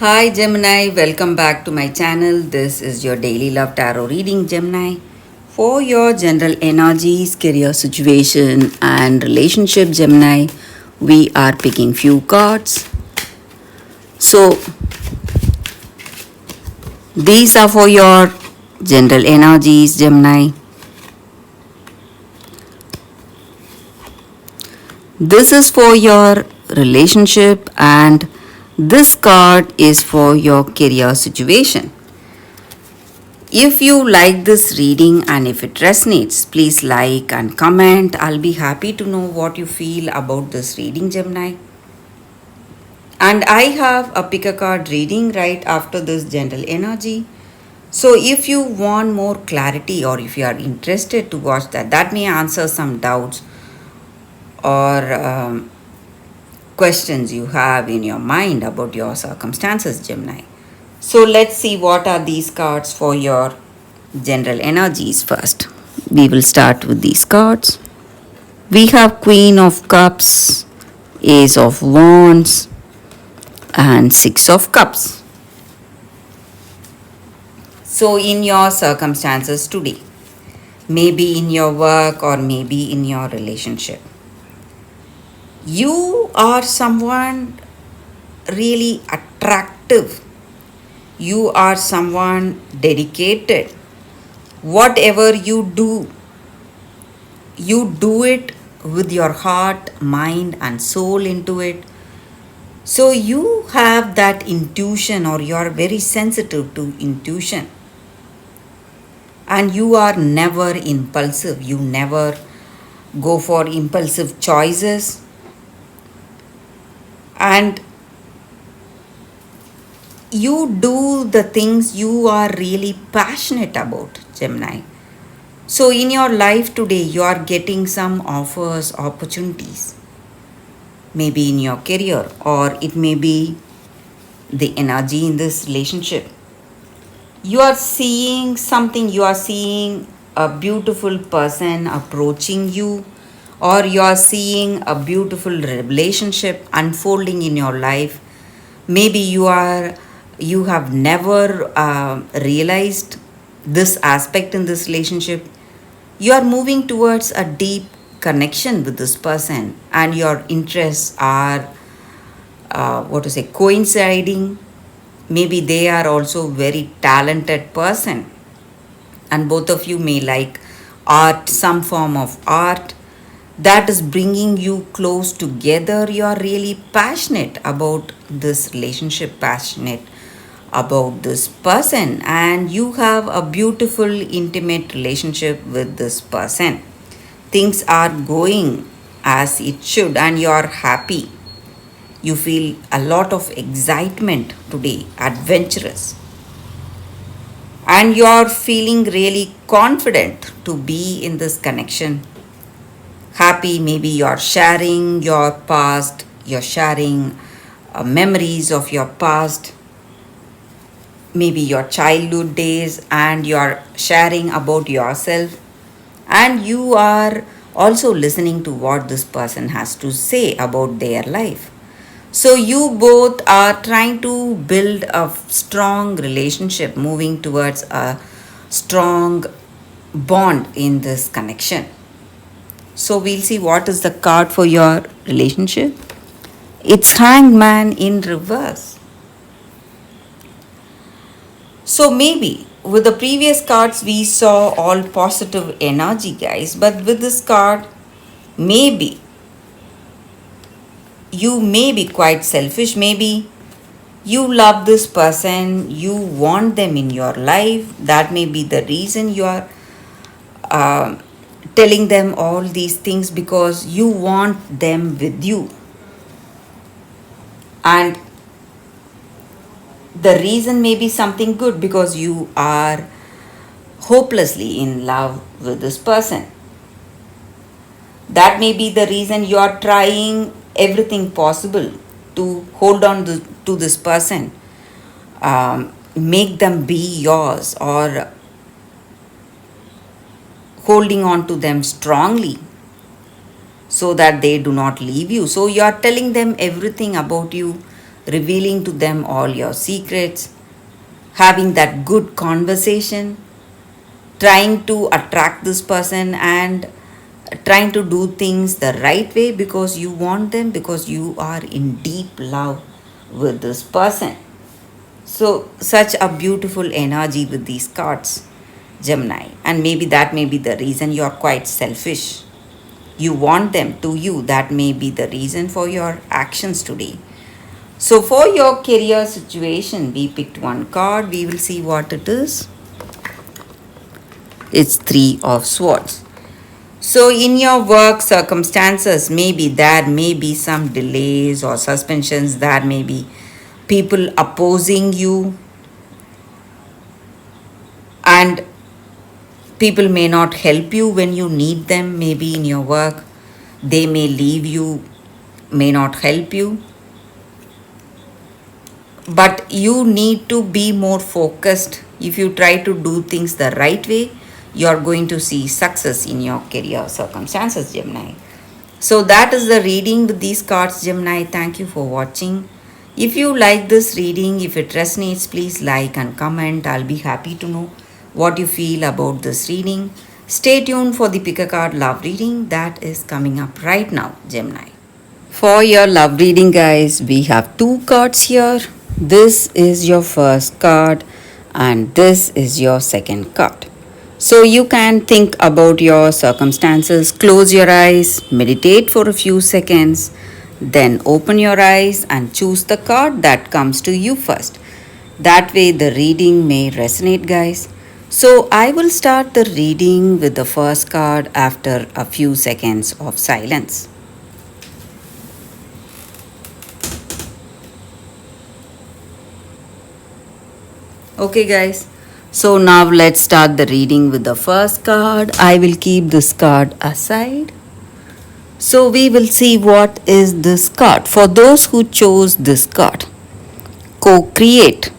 Hi Gemini, welcome back to my channel. This is your daily love tarot reading, Gemini. For your general energies, career situation, and relationship, Gemini, we are picking few cards. So, these are for your general energies, Gemini. This is for your relationship, and this card is for your career situation. If you like this reading and if it resonates, please like and comment. I'll be happy to know what you feel about this reading, Gemini. And I have a pick a card reading right after this general energy. So if you want more clarity or if you are interested to watch that, that may answer some doubts or questions you have in your mind about your circumstances, Gemini. So let's see what are these cards for your general energies first. We will start with these cards. We have Queen of Cups, Ace of Wands, and Six of Cups. So, in your circumstances today, maybe in your work or maybe in your relationship, you are someone really attractive. You are someone dedicated. Whatever you do it with your heart, mind, and soul into it. So you have that intuition, or you are very sensitive to intuition, and you are never impulsive. You never go for impulsive choices, and you do the things you are really passionate about, Gemini. So, in your life today, you are getting some offers, opportunities, maybe in your career, or it may be the energy in this relationship. You are seeing something, you are seeing a beautiful person approaching you, or you are seeing a beautiful relationship unfolding in your life. Maybe you have never realized this aspect in this relationship. You are moving towards a deep connection with this person, and your interests are coinciding. Maybe they are also very talented person, and both of you may like art, some form of art that is bringing you close together. You are really passionate about this relationship, passionate about this person, and you have a beautiful intimate relationship with this person. Things are going as it should, and you are happy. You feel a lot of excitement today, adventurous, and you are feeling really confident to be in this connection. Happy, maybe you are sharing your past, you're sharing memories of your past, maybe your childhood days, and you are sharing about yourself, and you are also listening to what this person has to say about their life. So you both are trying to build a strong relationship, moving towards a strong bond in this connection. So we'll see what is the card for your relationship. It's Hangman in reverse. So maybe with the previous cards we saw all positive energy, guys, but with this card, maybe you may be quite selfish. Maybe you love this person, you want them in your life. That may be the reason you are uh, telling them all these things, because you want them with you. And the reason may be something good, because you are hopelessly in love with this person. That may be the reason you are trying everything possible to hold on to this person, make them be yours, or holding on to them strongly so that they do not leave you. So you are telling them everything about you, revealing to them all your secrets, having that good conversation, trying to attract this person and trying to do things the right way because you want them, because you are in deep love with this person. So, such a beautiful energy with these cards, Gemini. And maybe that may be the reason you're quite selfish. You want them to you. That may be the reason for your actions today. So, for your career situation, we picked one card. We will see what it is. It's Three of Swords. So, in your work circumstances, maybe there may be some delays or suspensions, there may be people opposing you, and people may not help you when you need them, maybe in your work. They may leave you, may not help you. But you need to be more focused. If you try to do things the right way, you are going to see success in your career circumstances, Gemini. So that is the reading with these cards, Gemini. Thank you for watching. If you like this reading, if it resonates, please like and comment. I'll be happy to know what you feel about this reading. Stay tuned for the pick a card love reading that is coming up right now, Gemini. For your love reading, guys, we have two cards here. This is your first card, and this is your second card. So you can think about your circumstances, close your eyes, meditate for a few seconds, then open your eyes and choose the card that comes to you first. That way, the reading may resonate, guys. So I will start the reading with the first card after a few seconds of silence. Okay, guys. So now let's start the reading with the first card. I will keep this card aside. So we will see what is this card. For those who chose this card, co-create.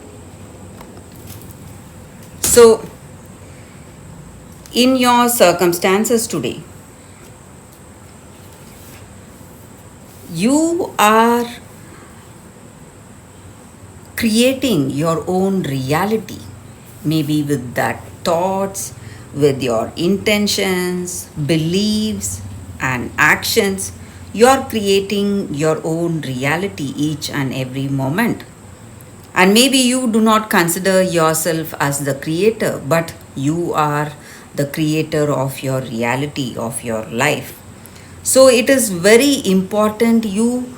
So in your circumstances today, you are creating your own reality, maybe with that thoughts, with your intentions, beliefs, and actions. You are creating your own reality each and every moment. And maybe you do not consider yourself as the creator, but you are the creator of your reality, of your life. So it is very important you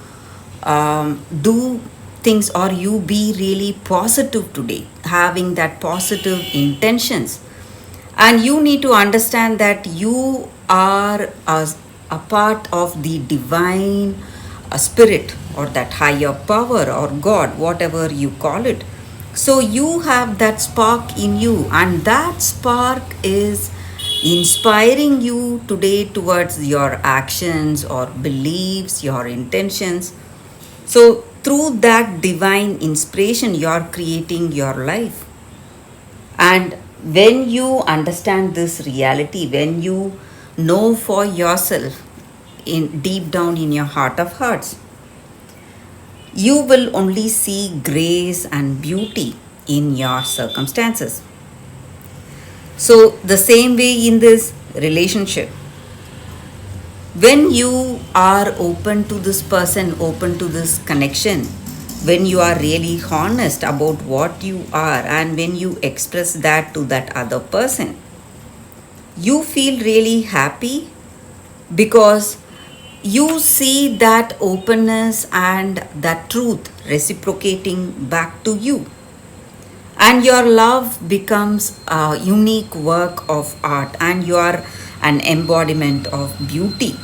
do things, or you be really positive today, having that positive intentions. And you need to understand that you are a part of the divine spirit, or that higher power, or God, whatever you call it. So you have that spark in you, and that spark is inspiring you today towards your actions or beliefs, your intentions. So through that divine inspiration, you are creating your life. And when you understand this reality, when you know for yourself in deep down in your heart of hearts, you will only see grace and beauty in your circumstances. So the same way in this relationship, when you are open to this person, open to this connection, when you are really honest about what you are, and when you express that to that other person, you feel really happy because you see that openness and that truth reciprocating back to you. And your love becomes a unique work of art, and you are an embodiment of beauty.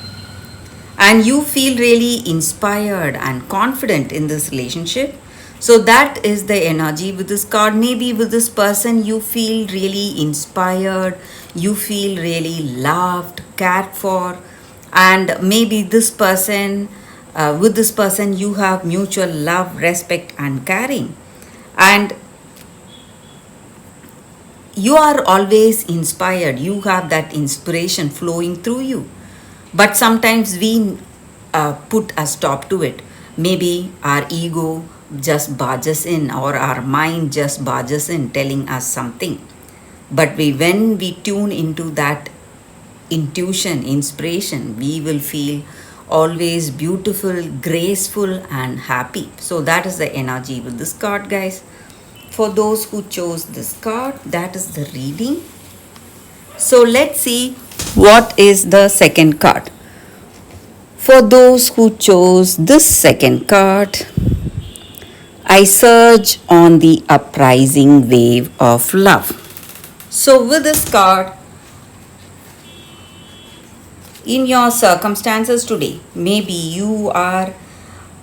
And you feel really inspired and confident in this relationship. So that is the energy with this card. Maybe with this person you feel really inspired, you feel really loved, cared for, and maybe this person, with this person you have mutual love, respect, and caring. And you are always inspired, you have that inspiration flowing through you. But sometimes we put a stop to it. Maybe our ego just barges in, or our mind just barges in telling us something. But when we tune into that intuition, inspiration, we will feel always beautiful, graceful, and happy. So that is the energy with this card, guys. For those who chose this card, that is the reading. So let's see what is the second card. For those who chose this second card, I surge on the uprising wave of love. So, with this card, in your circumstances today, maybe you are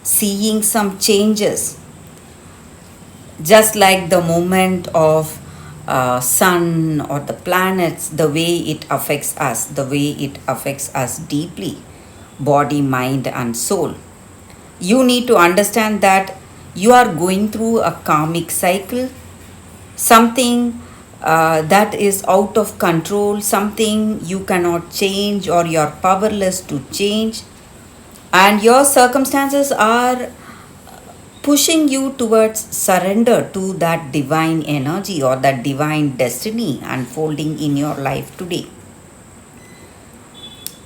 seeing some changes, just like the movement of sun or the planets, the way it affects us, the way it affects us deeply, body, mind, and soul. You need to understand that you are going through a karmic cycle, something that is out of control, something you cannot change or you're powerless to change, and your circumstances are pushing you towards surrender to that divine energy or that divine destiny unfolding in your life today.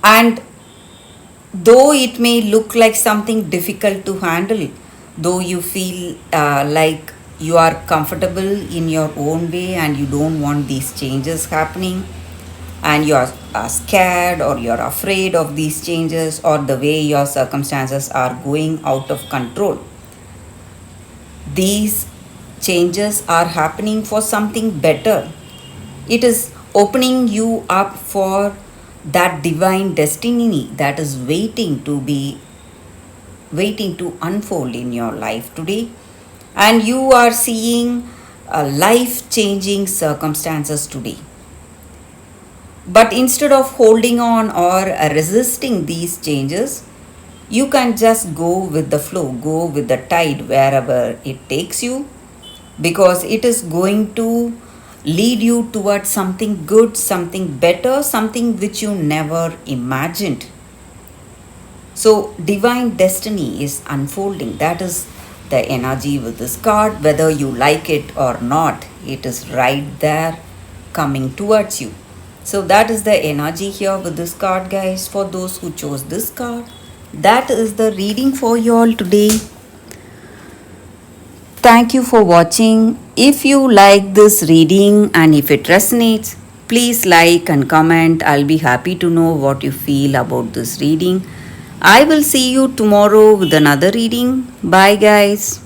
And though it may look like something difficult to handle, though you feel like you are comfortable in your own way and you don't want these changes happening, and you are scared or you're afraid of these changes or the way your circumstances are going out of control, these changes are happening for something better. It is opening you up for that divine destiny that is waiting to unfold in your life today. And you are seeing life changing circumstances today. But instead of holding on or resisting these changes, you can just go with the flow, go with the tide wherever it takes you, because it is going to lead you towards something good, something better, something which you never imagined. So, divine destiny is unfolding. That is the energy with this card. Whether you like it or not, it is right there coming towards you. So, that is the energy here with this card, guys. For those who chose this card, that is the reading for you all today. Thank you for watching. If you like this reading and if it resonates, please like and comment. I'll be happy to know what you feel about this reading. I will see you tomorrow with another reading. Bye, guys.